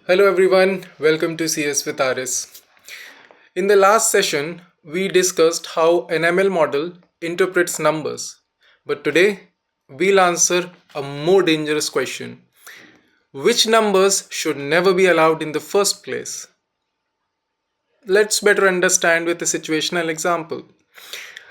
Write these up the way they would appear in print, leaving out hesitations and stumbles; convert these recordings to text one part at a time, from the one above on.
Hello everyone, welcome to CS with Aris. In the last session, we discussed how an ML model interprets numbers. But today, we'll answer a more dangerous question. Which numbers should never be allowed in the first place? Let's better understand with a situational example.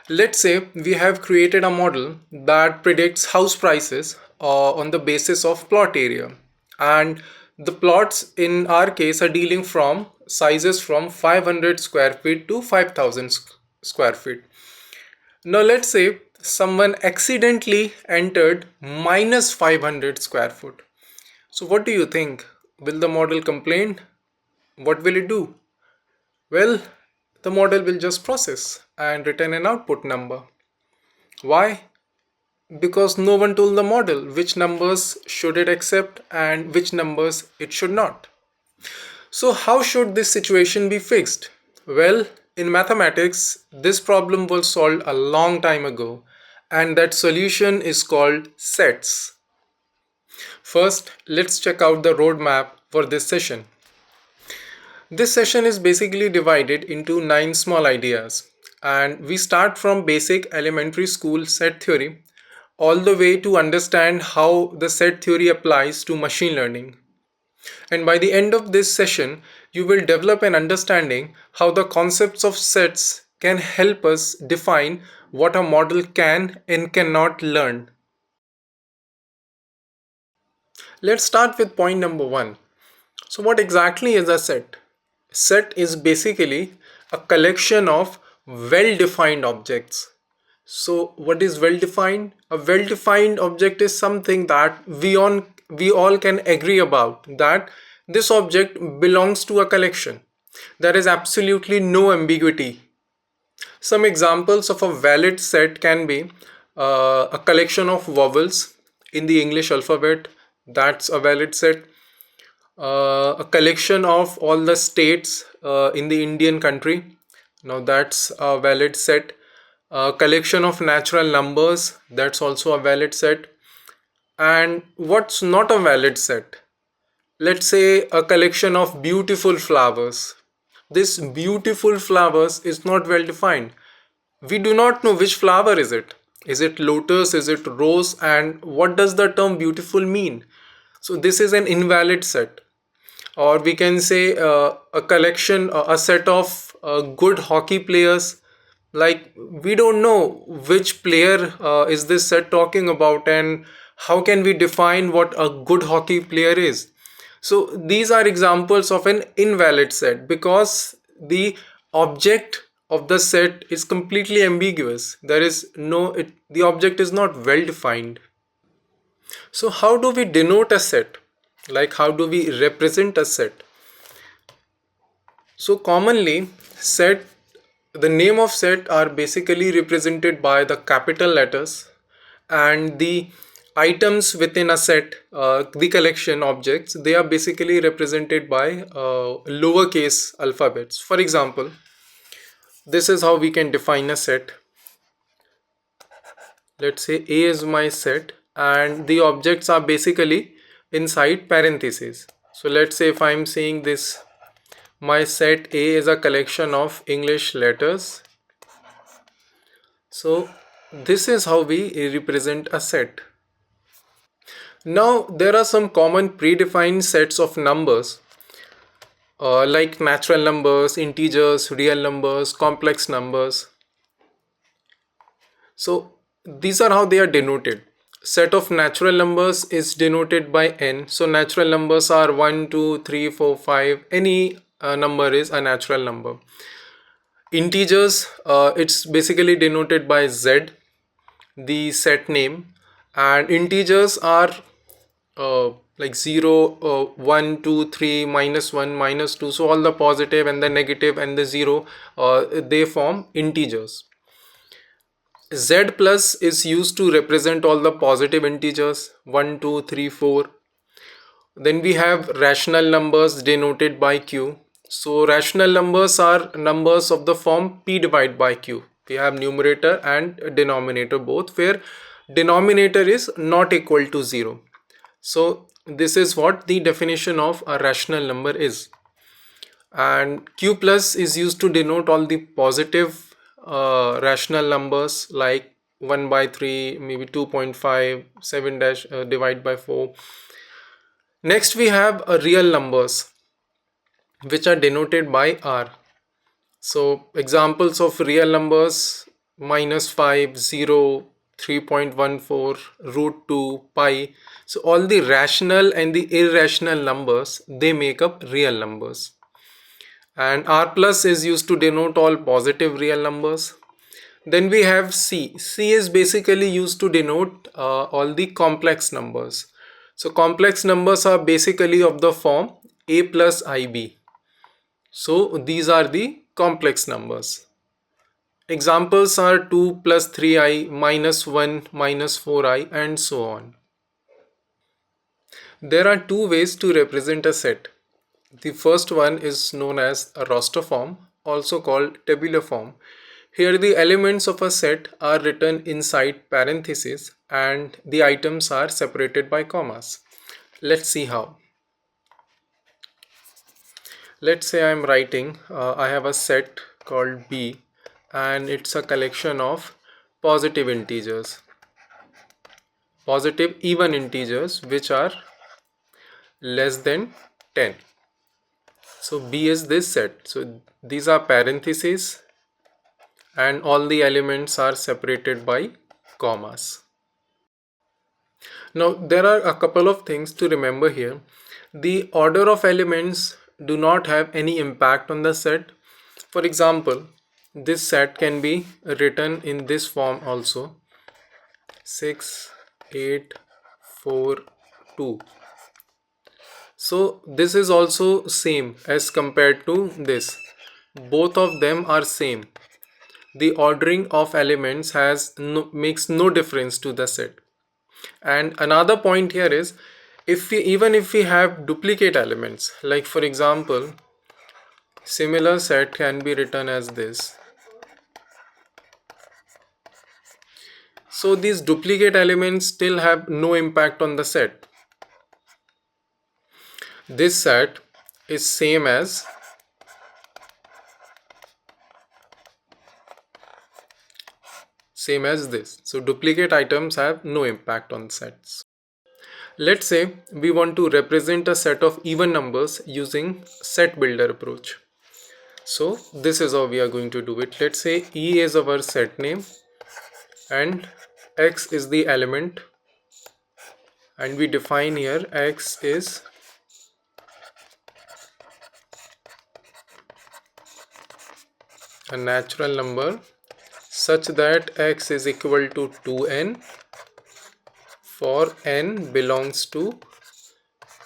Let's say we have created a model that predicts house prices on the basis of plot area. And the plots in our case are dealing from sizes from 500 square feet to 5000 square feet. Now, let's say someone accidentally entered minus 500 square foot. So, what do you think? Will the model complain? What will it do? Well, the model will just process and return an output number. Why? Because no one told the model which numbers should it accept and which numbers it should not. So how should this situation be fixed? Well, in mathematics, this problem was solved a long time ago, and that solution is called sets. First, let's check out the roadmap for this session. This session is basically divided into 9 small ideas, and we start from basic elementary school set theory all the way to understand how the set theory applies to machine learning. And by the end of this session, you will develop an understanding how the concepts of sets can help us define what a model can and cannot learn. Let's start with point number one. So, what exactly is a set? Set is basically a collection of well defined objects. So, what is well defined? A well defined object is something that we all can agree about, that this object belongs to a collection. There is absolutely no ambiguity. Some examples of a valid set can be a collection of vowels in the English alphabet, that's a valid set. A collection of all the states in the Indian country, now that's a valid set. A collection of natural numbers, that's also a valid set. And what's not a valid set? Let's say a collection of beautiful flowers. This beautiful flowers is not well defined. We do not know which flower is it. Is it lotus? Is it rose? And what does the term beautiful mean? So this is an invalid set. Or we can say a collection, a set of good hockey players. Like, we don't know which player is this set talking about, and how can we define what a good hockey player is. So these are examples of an invalid set because the object of the set is completely ambiguous. There is no the object is not well defined. So how do we denote a set? Like, how do we represent a set? So commonly, set the name of set are basically represented by the capital letters, and the items within a set, the collection objects, they are basically represented by lowercase alphabets. For example, this is how we can define a set. Let's say A is my set, and the objects are basically inside parentheses. So let's say if I'm saying this, my set A is a collection of English letters. So this is how we represent a set. Now there are some common predefined sets of numbers, like natural numbers, integers, real numbers, complex numbers. So these are how they are denoted. Set of natural numbers is denoted by n. So natural numbers are 1, 2, 3, 4, 5. Any number is a natural number. Integers, it's basically denoted by z, the set name. And integers are like 0, 1, 2, 3, -1, -2. So all the positive and the negative and the 0, they form integers. Z plus is used to represent all the positive integers 1, 2, 3, 4. Then we have rational numbers denoted by Q. So rational numbers are numbers of the form P divided by Q. We have numerator and denominator both, where denominator is not equal to 0. So this is what the definition of a rational number is. And q plus is used to denote all the positive rational numbers like 1 by 3, maybe 2.5, 7 dash divide by 4. Next we have real numbers which are denoted by r. So examples of real numbers: minus 5, 0, 3.14, root 2, pi. So all the rational and the irrational numbers, they make up real numbers. And r plus is used to denote all positive real numbers. Then we have c. C is basically used to denote all the complex numbers. So complex numbers are basically of the form a plus ib. So these are the complex numbers. Examples are 2 plus 3i, minus 1, minus 4i, and so on. There are two ways to represent a set. The first one is known as a roster form, also called tabular form. Here the elements of a set are written inside parentheses and the items are separated by commas. Let's see how. Let's say I'm writing, I have a set called B and it's a collection of positive integers, positive even integers which are less than 10. So B is this set. So these are parentheses and all the elements are separated by commas. Now there are a couple of things to remember here. The order of elements do not have any impact on the set. For example, this set can be written in this form also: 6, 8, 4, 2. So this is also same as compared to this. Both of them are same. The ordering of elements makes no difference to the set. And another point here is, even if we have duplicate elements, like for example, similar set can be written as this. So these duplicate elements still have no impact on the set. This set is same as this. So duplicate items have no impact on sets. Let's say we want to represent a set of even numbers using set builder approach. So this is how we are going to do it. Let's say E is our set name and X is the element, and we define here X is a natural number such that X is equal to 2n for n belongs to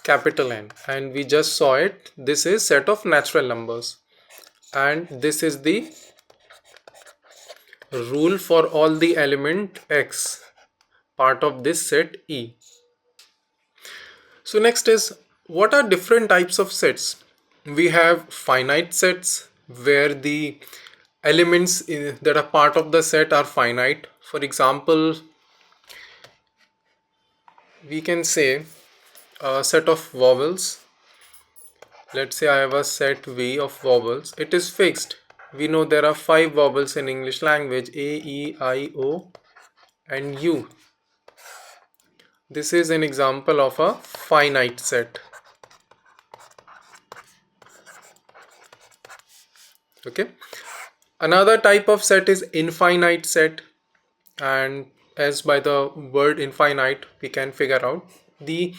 capital N, and we just saw it. This is set of natural numbers and this is the rule for all the element X part of this set E. So next is, what are different types of sets? We have finite sets where the elements that are part of the set are finite. For example, we can say a set of vowels. Let's say I have a set V of vowels. It is fixed. We know there are 5 vowels in English language: A, E, I, O and U. This is an example of a finite set. Okay. Another type of set is infinite set, and as by the word infinite we can figure out the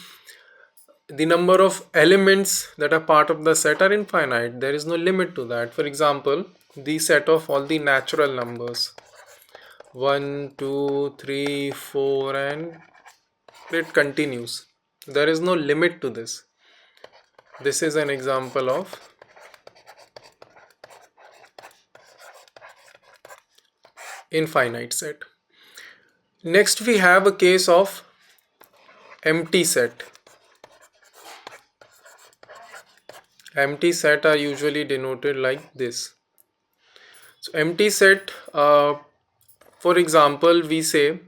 number of elements that are part of the set are infinite. There is no limit to that. For example, the set of all the natural numbers 1, 2, 3, 4 and it continues. There is no limit to this. This is an example of infinite set. Next we have a case of empty set. Empty set are usually denoted like this. So empty set, for example, we say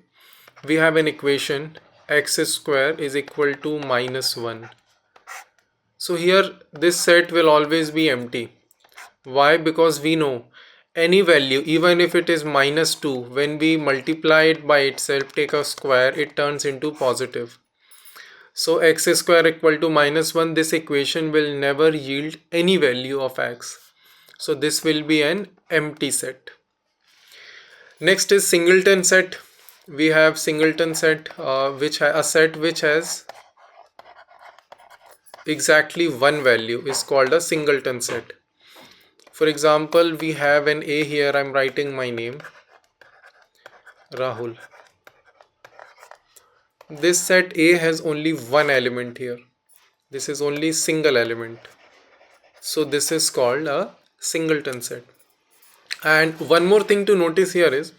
we have an equation x square is equal to minus 1. So here this set will always be empty. Why? Because we know any value, even if it is minus 2, when we multiply it by itself, take a square, it turns into positive. So x square equal to minus 1, this equation will never yield any value of x. So this will be an empty set. Next is singleton set. We have singleton set, a set which has exactly one value is called a singleton set. For example, we have an A here. I'm writing my name, Rahul. This set A has only one element here. This is only single element. So this is called a singleton set. And one more thing to notice here is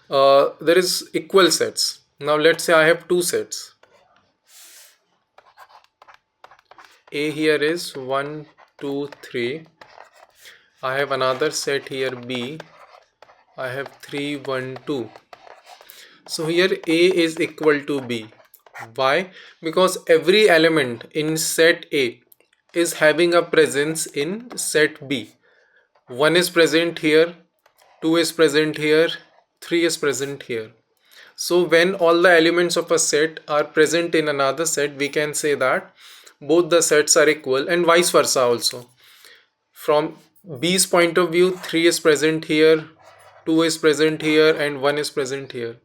there is equal sets. Now let's say I have two sets. A here is 1, 2, 3. I have another set here B. I have 3, 1, 2. So here A is equal to B. Why? Because every element in set A is having a presence in set B. 1 is present here, 2 is present here, 3 is present here. So when all the elements of a set are present in another set, we can say that both the sets are equal, and vice versa also. From B's point of view, 3 is present here, 2 is present here, and 1 is present here.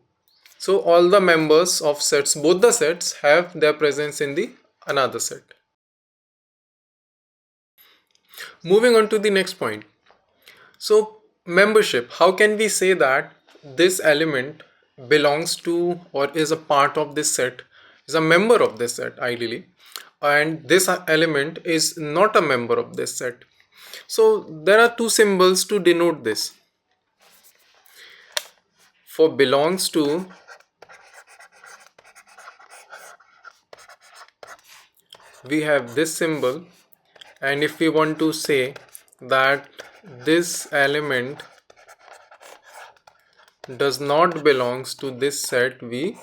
So all the members of sets, both the sets, have their presence in the another set. Moving on to the next point. So membership, how can we say that this element belongs to or is a part of this set, is a member of this set ideally, and this element is not a member of this set? So there are two symbols to denote this. For belongs to, we have this symbol, and if we want to say that this element does not belongs to this set, we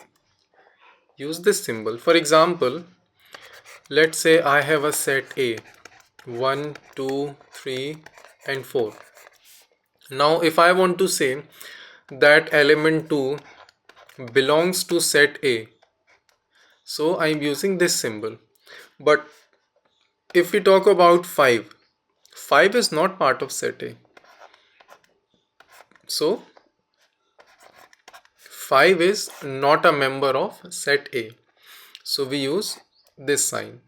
use this symbol. For example, let's say I have a set A, 1, 2, 3 and 4. Now if I want to say that element 2 belongs to set A, so I'm using this symbol. But if we talk about 5, 5 is not part of set A. So 5 is not a member of set A. So we use this sign.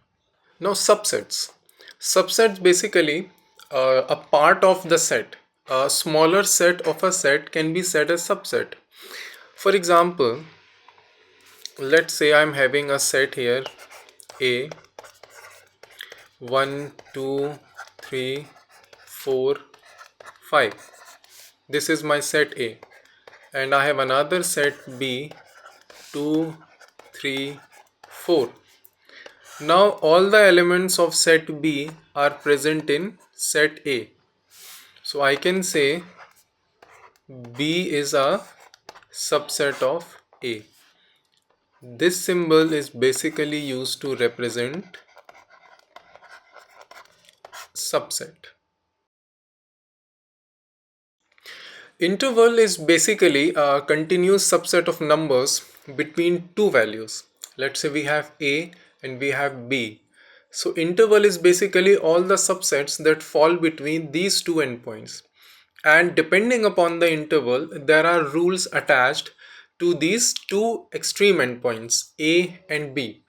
Now subsets. Subsets basically a part of the set. A smaller set of a set can be said as subset. For example, let's say I'm having a set here A, 1, 2, 3, 4, 5. This is my set A. And I have another set B, 2, 3, 4. Now all the elements of set B are present in set A. So I can say B is a subset of A. This symbol is basically used to represent subset. Interval is basically a continuous subset of numbers between two values. Let's say we have A and we have B. So interval is basically all the subsets that fall between these two endpoints. And depending upon the interval, there are rules attached to these two extreme endpoints, A and B.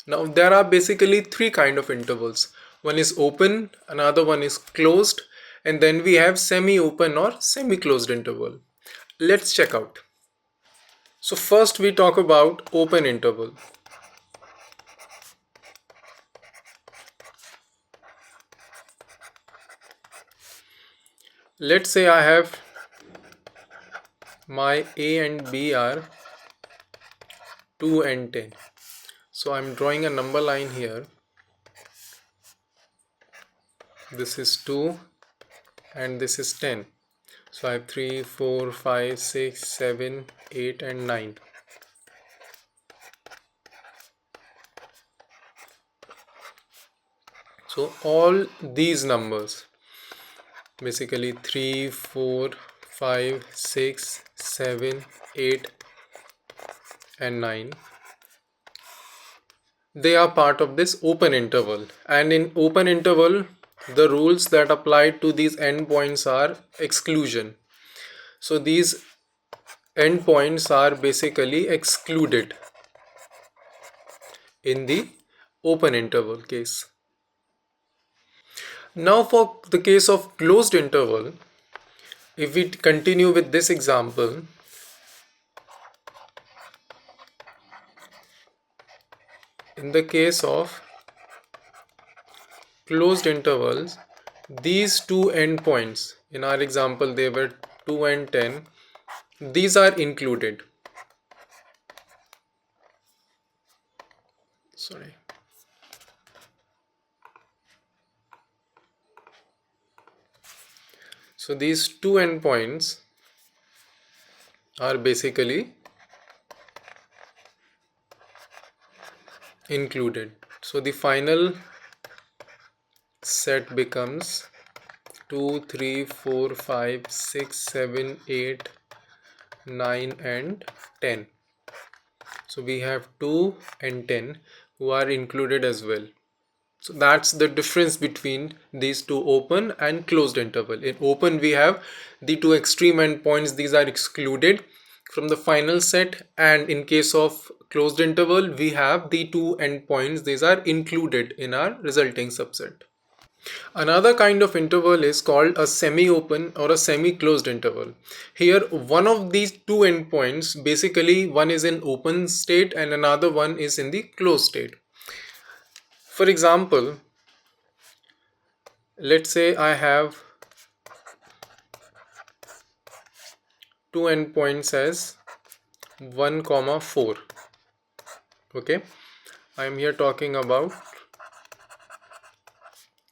Now there are basically three kind of intervals. One is open, another one is closed, and then we have semi-open or semi-closed interval. Let's check out. So first we talk about open interval. Let's say I have my A and B are 2 and 10. So I'm drawing a number line here. This is 2 and this is 10. So I have 3, 4, 5, 6, 7, 8 and 9. So all these numbers, basically 3, 4, 5, 6, 7, 8 and 9, they are part of this open interval. And in open interval, the rules that apply to these endpoints are exclusion. So these endpoints are basically excluded in the open interval case. Now for the case of closed interval, if we continue with this example, in the case of closed intervals, these two endpoints, in our example they were 2 and 10, these are included. Sorry. So these two endpoints are basically included. So the final set becomes 2, 3, 4, 5, 6, 7, 8, 9 and 10. So we have 2 and 10 who are included as well. So that's the difference between these two open and closed interval. In open we have the two extreme endpoints, these are excluded from the final set, and in case of closed interval we have the two endpoints, these are included in our resulting subset. Another kind of interval is called a semi-open or a semi-closed interval. Here one of these two endpoints, basically one is in open state and another one is in the closed state. For example, let's say I have two endpoints as 1, 4. Okay, I am here talking about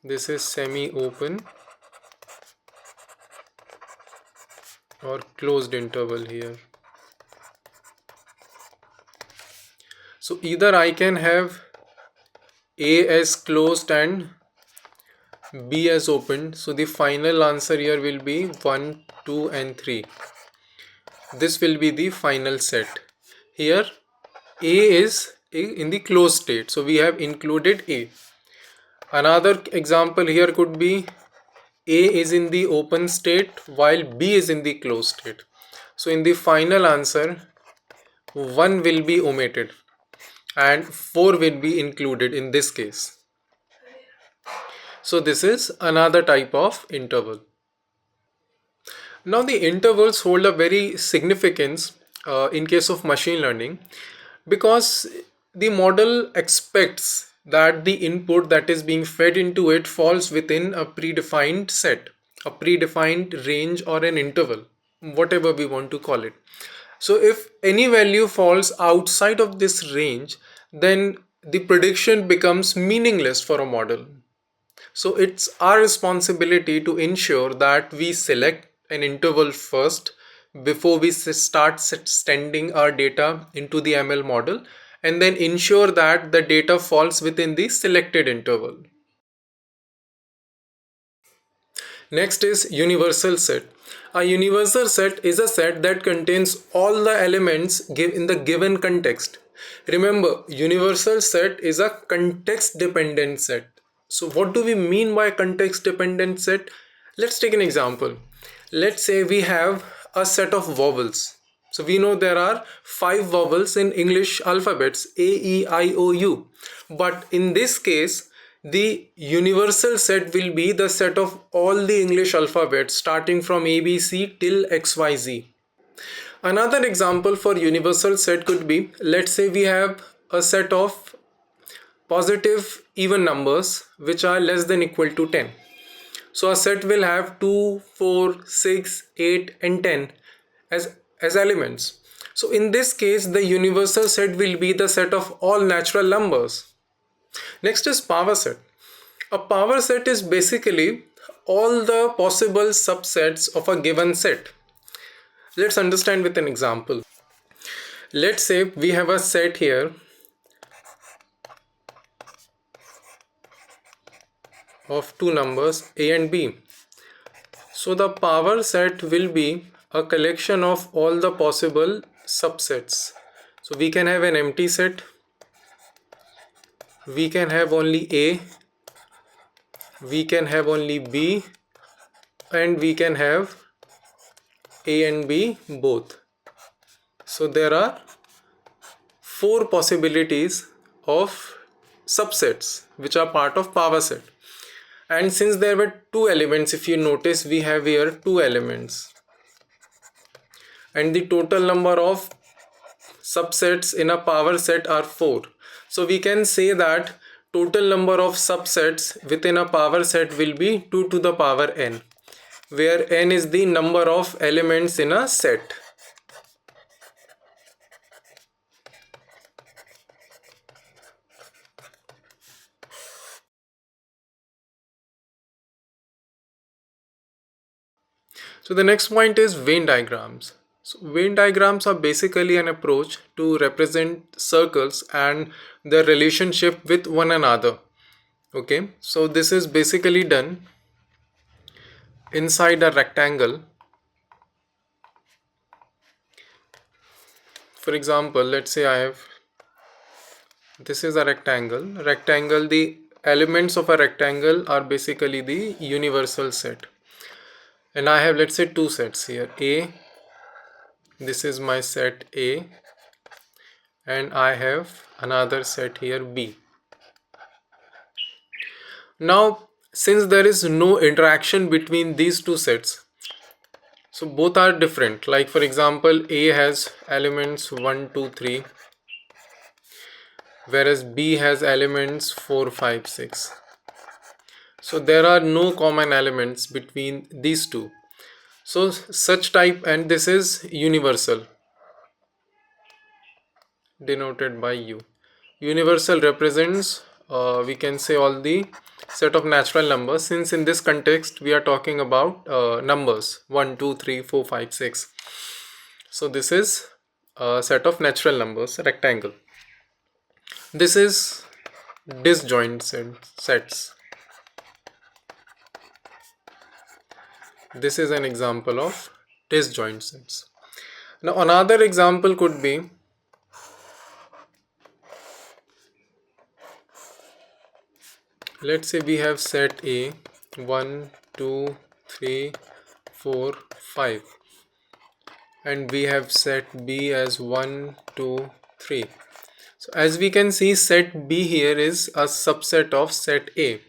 this is semi-open or closed interval here. So either I can have A as closed and B as open. So the final answer here will be 1, 2 and 3. This will be the final set. Here A is in the closed state, so we have included A. Another example here could be A is in the open state while B is in the closed state. So in the final answer 1 will be omitted and 4 will be included in this case. So this is another type of interval. Now the intervals hold a very significance in case of machine learning, because the model expects that the input that is being fed into it falls within a predefined set, a predefined range or an interval, whatever we want to call it. So if any value falls outside of this range, then the prediction becomes meaningless for a model. So it's our responsibility to ensure that we select an interval first before we start sending our data into the ML model, and then ensure that the data falls within the selected interval. Next is universal set. A universal set is a set that contains all the elements in the given context. Remember, universal set is a context dependent set. So what do we mean by context dependent set? Let's take an example. Let's say we have a set of vowels. So we know there are 5 vowels in English alphabets, A, E, I, O, U. But in this case, the universal set will be the set of all the English alphabets starting from ABC till XYZ. Another example for universal set could be, let's say we have a set of positive even numbers which are less than equal to 10. So a set will have 2, 4, 6, 8 and 10 as elements. So in this case, the universal set will be the set of all natural numbers. Next is power set. A power set is basically all the possible subsets of a given set. Let's understand with an example. Let's say we have a set here of two numbers a and b. So the power set will be a collection of all the possible subsets. So we can have an empty set, we can have only a, we can have only b, and we can have a and b both. So there are four possibilities of subsets which are part of power set. And since there were two elements, if you notice, we have here two elements, and the total number of subsets in a power set are 4. So we can say that total number of subsets within a power set will be 2 to the power n, where n is the number of elements in a set. So the next point is Venn diagrams. So Venn diagrams are basically an approach to represent circles and their relationship with one another. Okay, so this is basically done inside a rectangle. For example, let's say this is a rectangle. The elements of a rectangle are basically the universal set, and I have, let's say, two sets here. This is my set A, and I have another set here B. Now since there is no interaction between these two sets, so both are different. Like for example, A has elements 1 2 3, whereas B has elements 4 5 6. So there are no common elements between these two. So such type, and this is universal, denoted by U. Universal represents we can say all the set of natural numbers, since in this context we are talking about numbers 1 2 3 4 5 6. So this is a set of natural numbers, rectangle. This is disjoint sets. This is an example of disjoint sets. Now another example could be, let's say we have set A 1 2 3 4 5, and we have set B as 1 2 3. So as we can see, set B here is a subset of set A.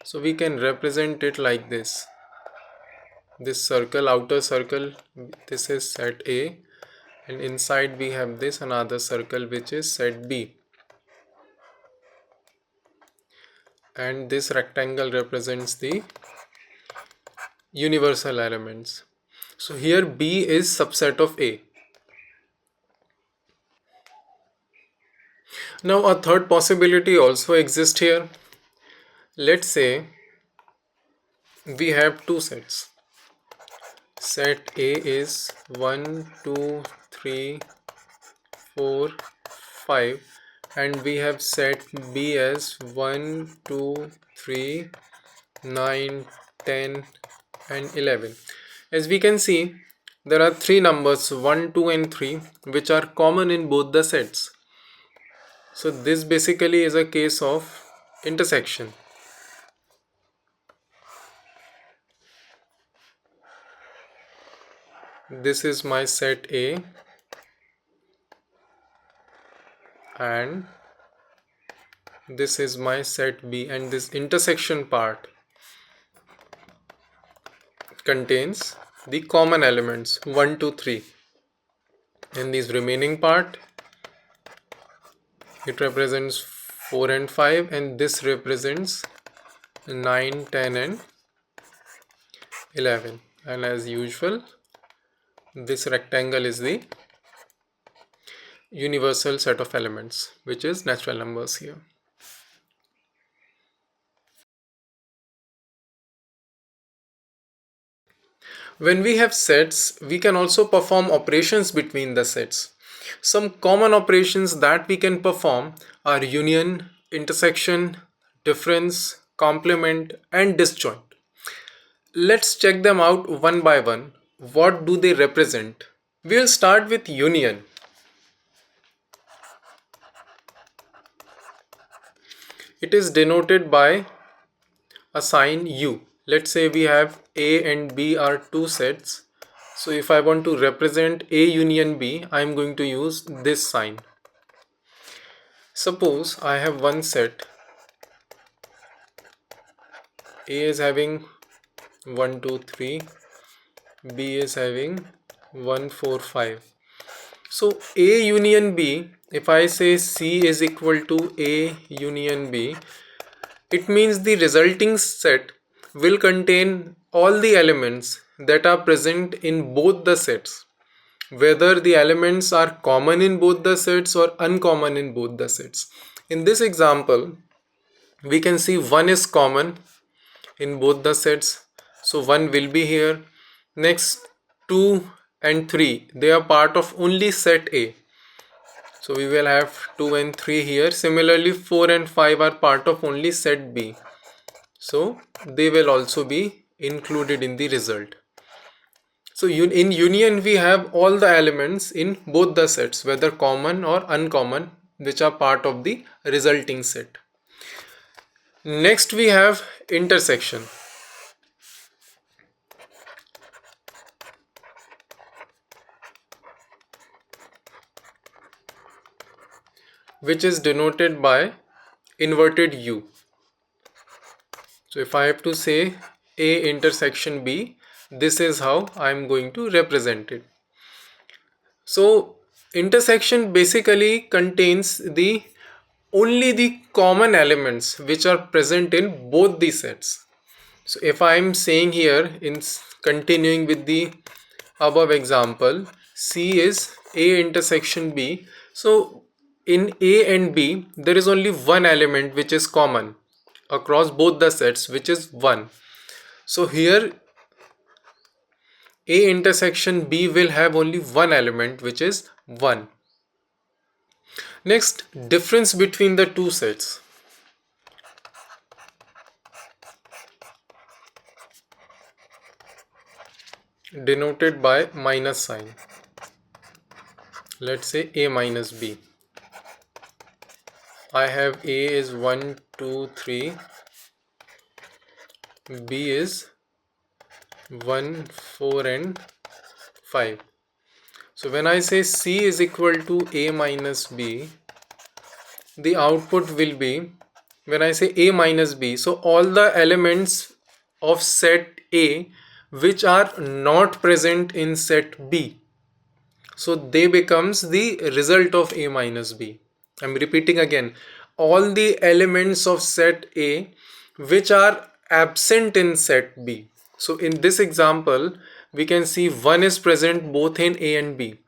So we can represent it like this. This circle, outer circle, this is set A, and inside we have this another circle which is set B, and this rectangle represents the universal elements. So here B is subset of A. Now a third possibility also exists here. Let's say we have two sets. Set A is 1 2 3 4 5, and we have set B as 1 2 3 9 10 and 11. As we can see, there are three numbers 1 2 and 3 which are common in both the sets. So this basically is a case of intersection. This is my set A, and this is my set B, and this intersection part contains the common elements 1 2 3, and this remaining part, it represents 4 and 5, and this represents 9 10 and 11. And as usual, this rectangle is the universal set of elements, which is natural numbers here. When we have sets, we can also perform operations between the sets. Some common operations that we can perform are union, intersection, difference, complement, and disjoint. Let's check them out one by one. What do they represent? We'll start with union. It is denoted by a sign U. Let's say we have A and B are two sets. So if I want to represent A union B, I am going to use this sign. Suppose I have one set. A is having 1, 2, 3. B is having 1, 4, 5. So A union B, if I say C is equal to A union B, it means the resulting set will contain all the elements that are present in both the sets, whether the elements are common in both the sets or uncommon in both the sets. In this example, we can see 1 is common in both the sets, so 1 will be here. Next, 2 and 3, they are part of only set A, so we will have 2 and 3 here. Similarly, 4 and 5 are part of only set B, so they will also be included in the result. So in union we have all the elements in both the sets, whether common or uncommon, which are part of the resulting set. Next we have intersection. Which is denoted by inverted U. So if I have to say A intersection B, this is how I am going to represent it. So intersection basically contains the only the common elements which are present in both the sets. So if I am saying here, in continuing with the above example, C is A intersection B. So in A and B, there is only one element which is common across both the sets, which is 1. So here A intersection B will have only one element, which is 1. Next, difference between the two sets. Denoted by minus sign. Let's say A minus B. I have A is 1, 2, 3. B is 1, 4 and 5. So when I say C is equal to A minus B, the output will be, when I say A minus B, so all the elements of set A which are not present in set B, so they becomes the result of A minus B. I'm repeating again, all the elements of set A which are absent in set B. So in this example, we can see 1 is present both in A and B.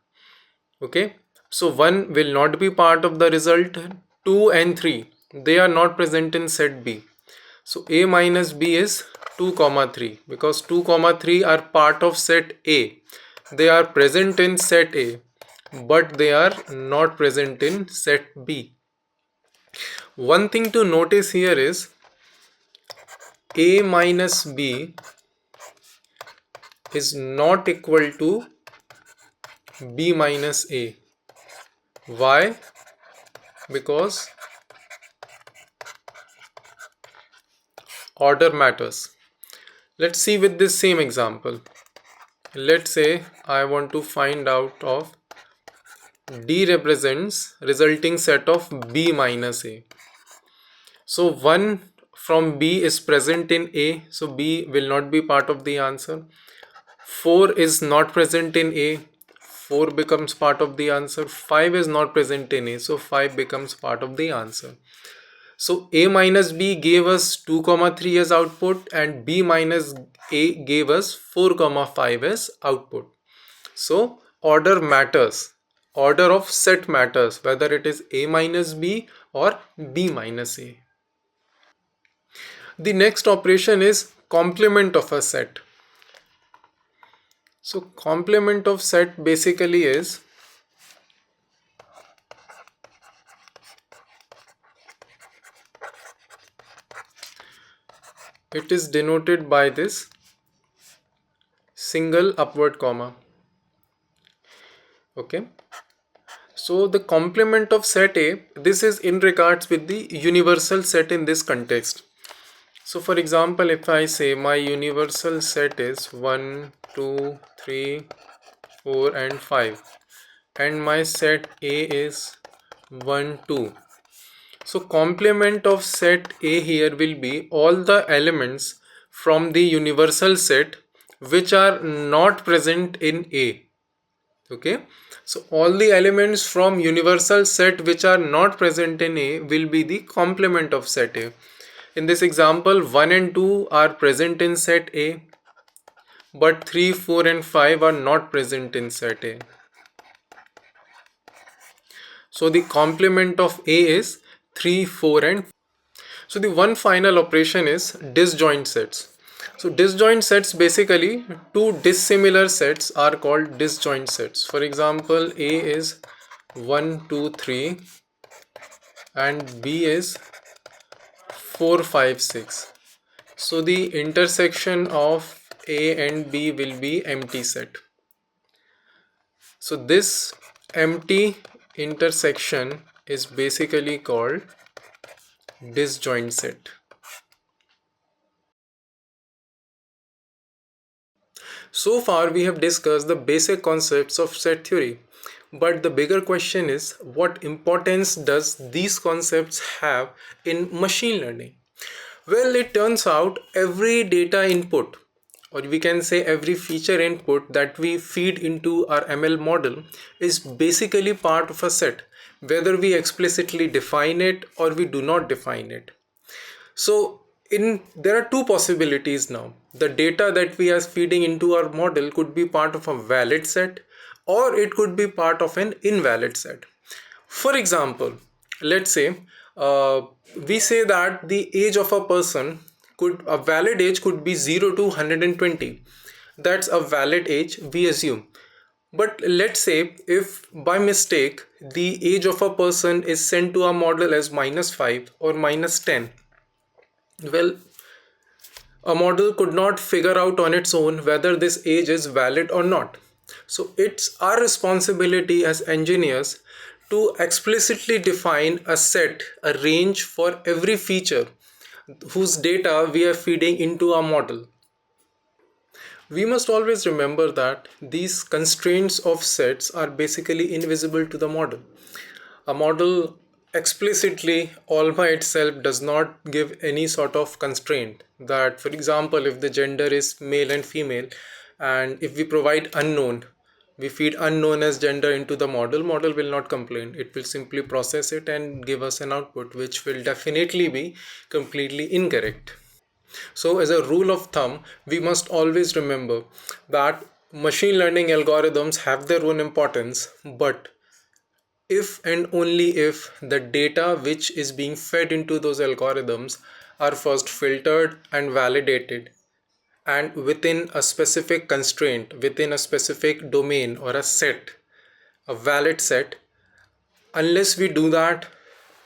Okay, so 1 will not be part of the result. 2 and 3, they are not present in set B. So A minus B is 2 comma 3, because 2 comma 3 are part of set A. They are present in set A, but they are not present in set B. One thing to notice here is A minus B is not equal to B minus A. Why? Because order matters. Let's see with this same example. Let's say I want to find out of D represents resulting set of B minus A. So 1 from B is present in A, so B will not be part of the answer. 4 is not present in A, 4 becomes part of the answer. 5 is not present in A, so 5 becomes part of the answer. So A minus B gave us 2 comma 3 as output, and B minus A gave us 4 comma 5 as output. So order matters. Order of set matters, whether it is A minus B or B minus A. The next operation is complement of a set. So complement of set basically is it is denoted by this single upward comma. Okay, so the complement of set A, this is in regards with the universal set in this context. So for example, if I say my universal set is 1, 2, 3, 4 and 5, and my set A is 1, 2. So complement of set A here will be all the elements from the universal set which are not present in A. Okay, so all the elements from universal set which are not present in A will be the complement of set A. In this example, 1 and 2 are present in set A, but 3, 4 and 5 are not present in set A. So the complement of A is 3, 4 and 5. So the one final operation is disjoint sets. So disjoint sets, basically two dissimilar sets are called disjoint sets. For example, A is 1, 2, 3 and B is 4, 5, 6. So the intersection of A and B will be empty set. So this empty intersection is basically called disjoint set. So far we have discussed the basic concepts of set theory, but the bigger question is, what importance does these concepts have in machine learning? Well, it turns out every data input, or we can say every feature input that we feed into our ML model, is basically part of a set, whether we explicitly define it or we do not define it. So there are two possibilities now. The data that we are feeding into our model could be part of a valid set, or it could be part of an invalid set. For example, let's say uh, we say that the age of a person a valid age could be 0 to 120. That's a valid age, we assume. But let's say if by mistake the age of a person is sent to a model as -5 or -10, well, a model could not figure out on its own whether this age is valid or not. So it's our responsibility as engineers to explicitly define a set, a range for every feature whose data we are feeding into our model. We must always remember that these constraints of sets are basically invisible to the model. A model explicitly all by itself does not give any sort of constraint that, for example, if the gender is male and female, and if we provide unknown, we feed unknown as gender into the model will not complain. It will simply process it and give us an output which will definitely be completely incorrect. So as a rule of thumb, we must always remember that machine learning algorithms have their own importance, but if and only if the data which is being fed into those algorithms are first filtered and validated, and within a specific constraint, within a specific domain or a set, a valid set. Unless we do that,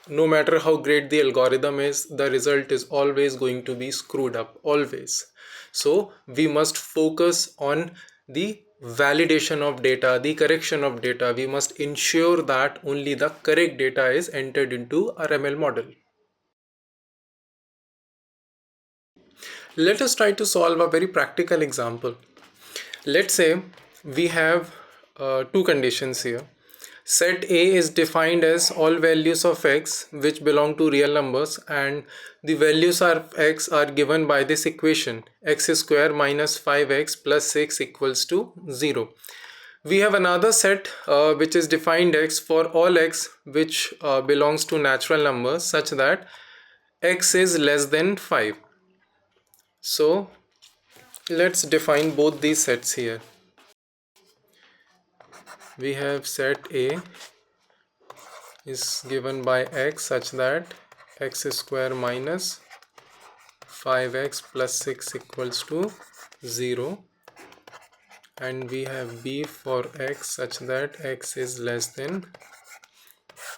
no matter how great the algorithm is, the result is always going to be screwed up, always. So we must focus on the validation of data, the correction of data. We must ensure that only the correct data is entered into our ML model. Let us try to solve a very practical example. Let's say we have two conditions here. Set A is defined as all values of x which belong to real numbers, and the values of x are given by this equation: x square minus 5x plus 6 equals to 0. We have another set which is defined x for all x which belongs to natural numbers such that x is less than 5. So let's define both these sets here. We have set A is given by x such that x square minus 5x plus 6 equals to 0, and we have b for x such that x is less than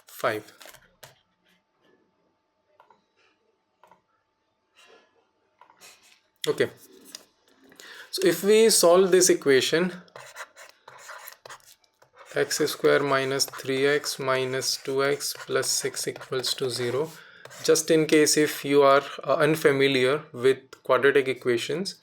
5. Okay, so if we solve this equation, x square minus 3x minus 2x plus 6 equals to 0. Just in case if you are unfamiliar with quadratic equations,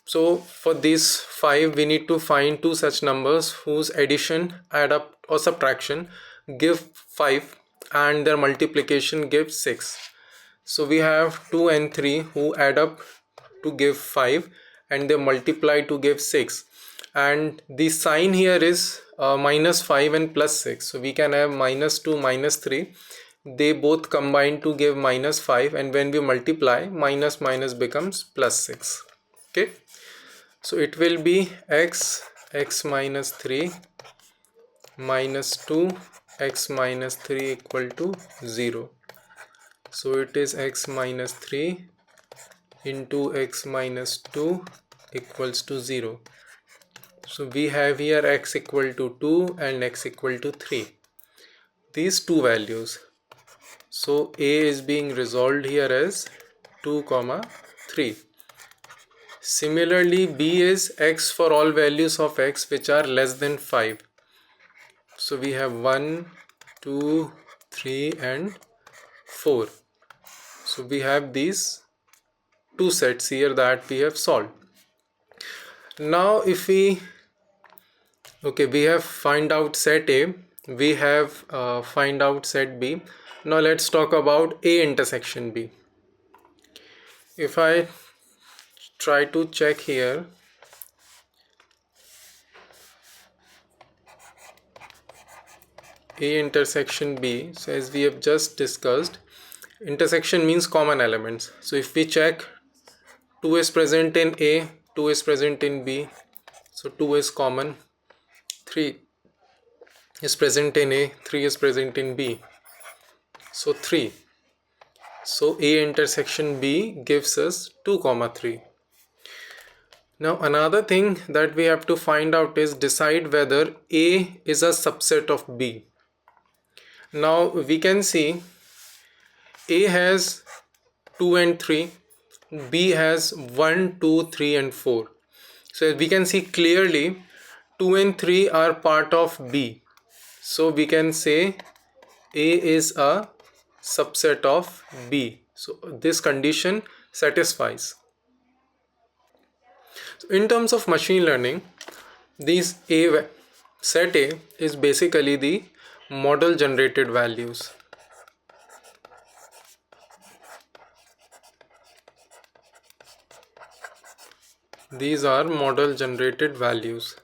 so for these 5 we need to find two such numbers whose addition, add up or subtraction give 5 and their multiplication gives 6. So we have 2 and 3 who add up to give 5 and they multiply to give 6, and the sign here is minus 5 and plus 6, so we can have minus 2 minus 3, they both combine to give minus 5, and when we multiply minus minus becomes plus 6. Okay, so it will be x minus 3 minus 2 x minus 3 equal to 0. So it is x minus 3 into x minus 2 equals to 0. So we have here x equal to 2 and x equal to 3. These two values. So a is being resolved here as 2 comma 3. Similarly, b is x for all values of x which are less than 5. So we have 1, 2, 3 and 4. So we have these two sets here that we have solved. Now if we we have find out set A, we have find out set B. Now let's talk about A intersection B. If I try to check here, A intersection B, so as we have just discussed, intersection means common elements. So if we check, 2 is present in A, 2 is present in B, so 2 is common, 3 is present in A, 3 is present in B, so 3. So A intersection B gives us 2 comma 3. Now another thing that we have to find out is decide whether A is a subset of B. Now we can see A has 2 and 3, B has 1, 2, 3 and 4. So we can see clearly 2 and 3 are part of B. So we can say A is a subset of B. So this condition satisfies. So in terms of machine learning, these set A is basically the model generated values. These are model generated values.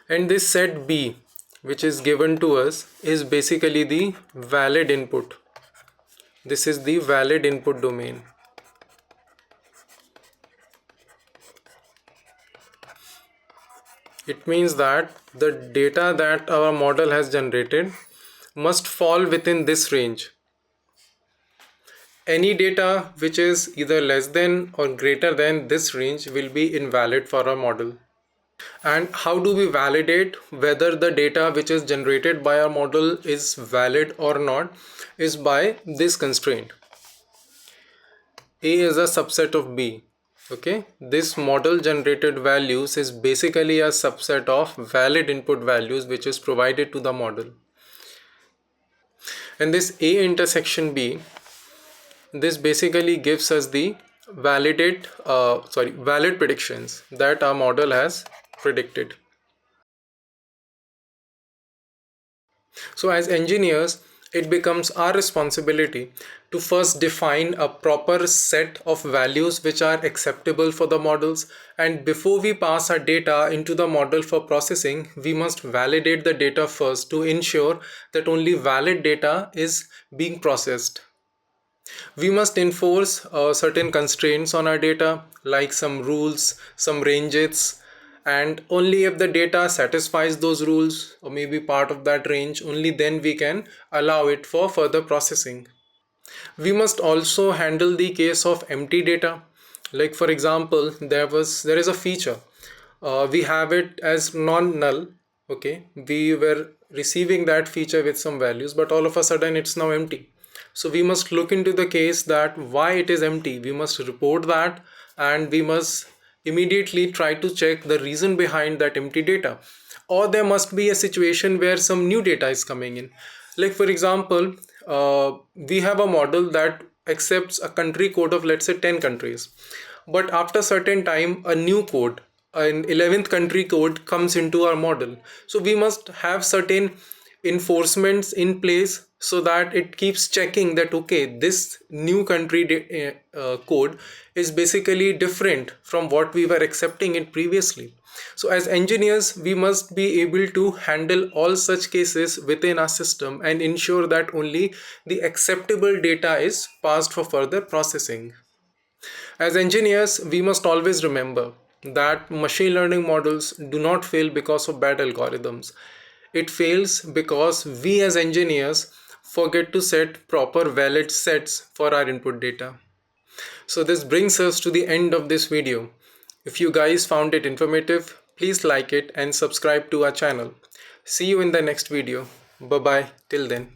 And this set B, which is given to us, is basically the valid input. This is the valid input domain. It means that the data that our model has generated must fall within this range. Any data which is either less than or greater than this range will be invalid for our model. And how do we validate whether the data which is generated by our model is valid or not? Is by this constraint. A is a subset of B. Okay, this model generated values is basically a subset of valid input values which is provided to the model. And this A intersection B, this basically gives us the valid predictions that our model has predicted. So as engineers, it becomes our responsibility to first define a proper set of values which are acceptable for the models, and before we pass our data into the model for processing, we must validate the data first to ensure that only valid data is being processed. We must enforce certain constraints on our data, like some rules, some ranges, and only if the data satisfies those rules or maybe part of that range, only then we can allow it for further processing. We must also handle the case of empty data. Like for example, there is a feature. We have it as non-null. Okay, we were receiving that feature with some values, but all of a sudden it's now empty. So we must look into the case that why it is empty. We must report that, and we must immediately try to check the reason behind that empty data. Or there must be a situation where some new data is coming in. Like for example, we have a model that accepts a country code of, let's say, 10 countries, but after certain time a new code, an 11th country code, comes into our model. So we must have certain enforcements in place so that it keeps checking that okay, this new country code is basically different from what we were accepting it previously. So as engineers, we must be able to handle all such cases within our system and ensure that only the acceptable data is passed for further processing. As engineers, we must always remember that machine learning models do not fail because of bad algorithms. It fails because we as engineers forget to set proper valid sets for our input data. So this brings us to the end of this video. If you guys found it informative, please like it and subscribe to our channel. See you in the next video. Bye bye till then.